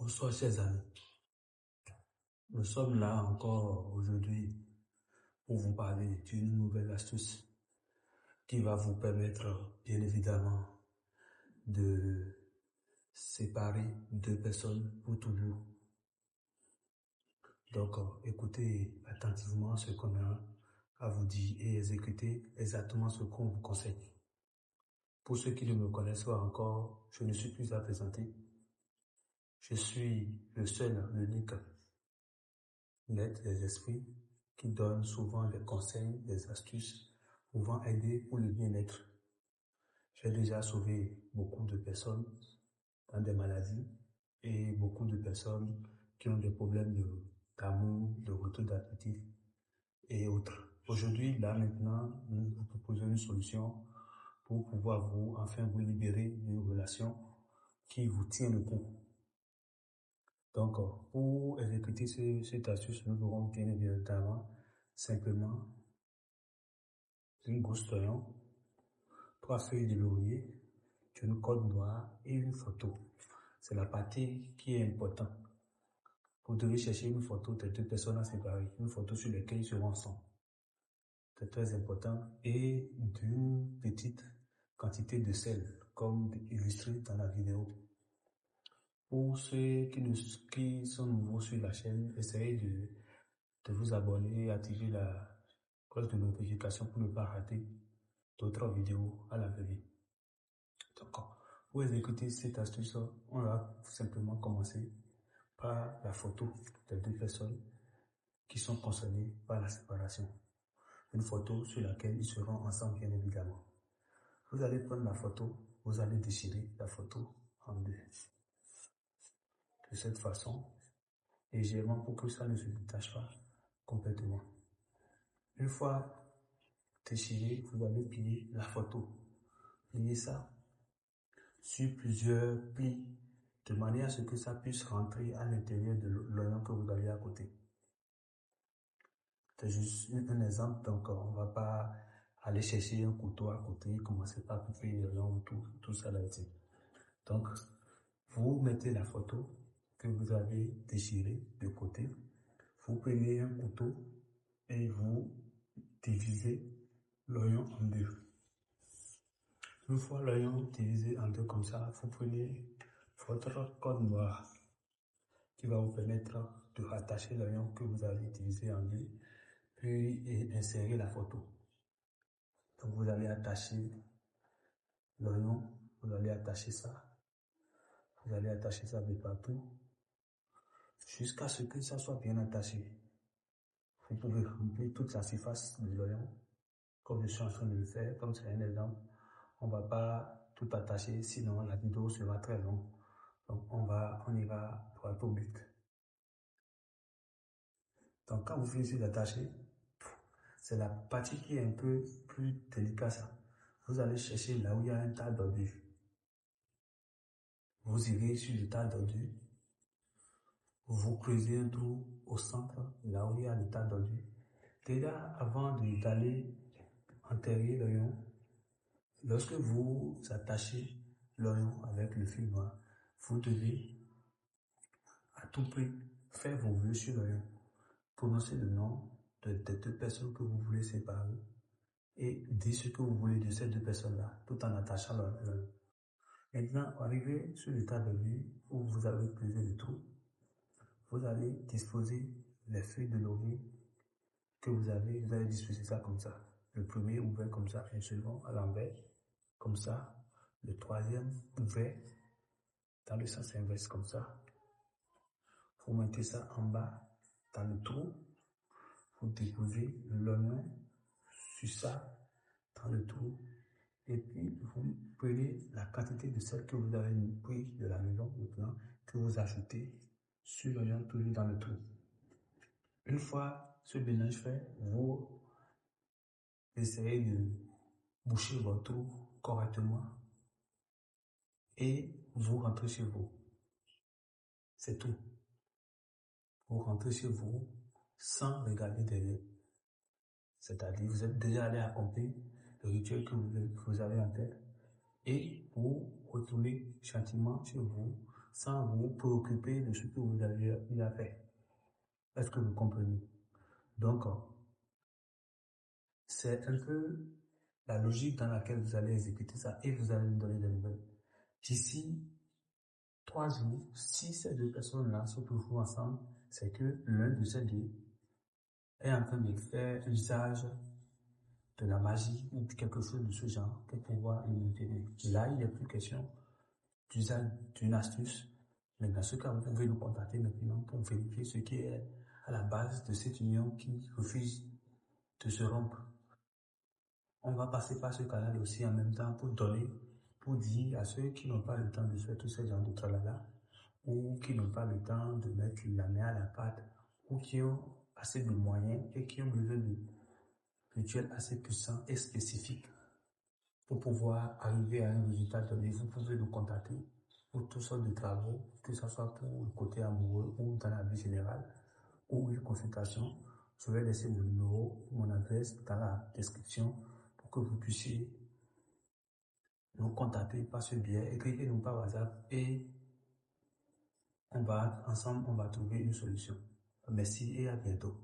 Bonsoir chers amis, nous sommes là encore aujourd'hui pour vous parler d'une nouvelle astuce qui va vous permettre bien évidemment de séparer deux personnes pour toujours. Donc écoutez attentivement ce qu'on a à vous dire et exécutez exactement ce qu'on vous conseille. Pour ceux qui ne me connaissent pas encore, je ne suis plus à présenter. Je suis le seul, l'unique maître des esprits qui donne souvent des conseils, des astuces pouvant aider pour le bien-être. J'ai déjà sauvé beaucoup de personnes dans des maladies et beaucoup de personnes qui ont des problèmes d'amour, de retour d'appétit et autres. Aujourd'hui, là maintenant, nous vous proposons une solution pour pouvoir vous libérer d'une relation qui vous tient le cou. Donc, pour exécuter cette astuce, nous aurons bien évidemment simplement une gousse d'oignon, 3 feuilles de laurier, une colle noire et une photo. C'est la partie qui est importante. Vous devez chercher une photo de deux personnes à séparer, une photo sur laquelle ils seront ensemble. C'est très important. Et d'une petite quantité de sel, comme illustré dans la vidéo. Pour ceux qui sont nouveaux sur la chaîne, essayez de vous abonner et activer la cloche de notification pour ne pas rater d'autres vidéos à l'avenir. Donc, pour exécuter cette astuce, on va simplement commencer par la photo des deux personnes qui sont concernées par la séparation. Une photo sur laquelle ils seront ensemble, bien évidemment. Vous allez prendre la photo, vous allez déchirer la photo en deux. De cette façon, légèrement pour que ça ne se détache pas complètement. Une fois déchiré, vous allez plier la photo. Pliez ça sur plusieurs plis de manière à ce que ça puisse rentrer à l'intérieur de l'oignon que vous avez à côté. C'est juste un exemple, donc on ne va pas aller chercher un couteau à côté, commencer par couper l'oignon, tout ça là-dessus. Donc, vous mettez la photo que vous avez déchirée de côté, vous prenez un couteau et vous divisez l'oignon en deux. Une fois l'oignon divisé en deux comme ça, vous prenez votre colle noire qui va vous permettre de rattacher l'oignon que vous avez divisé en deux, puis insérer la photo. Donc vous allez attacher l'oignon, vous allez attacher ça de partout, jusqu'à ce que ça soit bien attaché. Vous pouvez remplir toute la surface de l'oignon, comme je suis en train de le faire, comme c'est un exemple. On ne va pas tout attacher, sinon la vidéo sera très longue. Donc on ira droit au but. Donc quand vous finissez d'attacher, c'est la partie qui est un peu plus délicate. Vous allez chercher là où il y a un tas d'ordures. Vous irez sur le tas d'ordures. Vous creusez un trou au centre, là où il y a le tas d'ordures. Déjà, avant d'aller enterrer l'oignon, lorsque vous attachez l'oignon avec le fil noir, vous devez à tout prix faire vos vœux sur l'oignon. Prononcez le nom de deux personnes que vous voulez séparer et dites ce que vous voulez de ces deux personnes-là, tout en attachant l'oignon. Maintenant, arrivé sur le tas d'ordures où vous avez creusé le trou, vous allez disposer les feuilles de laurier que vous allez disposer ça comme ça. Le premier ouvert comme ça, un second à l'envers, comme ça. Le troisième ouvert dans le sens inverse comme ça. Vous mettez ça en bas dans le trou. Vous déposez l'oignon sur ça dans le trou. Et puis vous prenez la quantité de sel que vous avez pris de la maison maintenant, que vous ajoutez sur l'oignon toujours dans le trou. Une fois ce mélange fait, vous essayez de boucher votre trou correctement et vous rentrez chez vous. C'est tout. Vous rentrez chez vous sans regarder derrière. C'est-à-dire, vous êtes déjà allé accomplir le rituel que vous avez en tête et vous retournez gentiment chez vous sans vous préoccuper de ce que vous avez eu à faire. Est-ce que vous comprenez? Donc, c'est un peu la logique dans laquelle vous allez exécuter ça et vous allez me donner des nouvelles. D'ici 3 jours, si ces deux personnes-là sont toujours ensemble, c'est que l'un de ces deux est en train de faire usage de la magie ou quelque chose de ce genre pour pouvoir imiter. Là, il n'est plus question d'usage d'une astuce, mais dans ce cas, vous pouvez nous contacter maintenant pour vérifier ce qui est à la base de cette union qui refuse de se rompre. On va passer par ce canal aussi en même temps pour dire à ceux qui n'ont pas le temps de faire tout ce genre de tralala, ou qui n'ont pas le temps de mettre la main à la pâte, ou qui ont assez de moyens et qui ont besoin de rituels assez puissants et spécifiques pour pouvoir arriver à un résultat donné. Vous pouvez nous contacter pour toutes sortes de travaux, que ce soit pour le côté amoureux ou dans la vie générale, ou une consultation. Je vais laisser mon numéro, mon adresse dans la description pour que vous puissiez nous contacter par ce biais. Écrivez-nous par WhatsApp et ensemble, on va trouver une solution. Merci et à bientôt.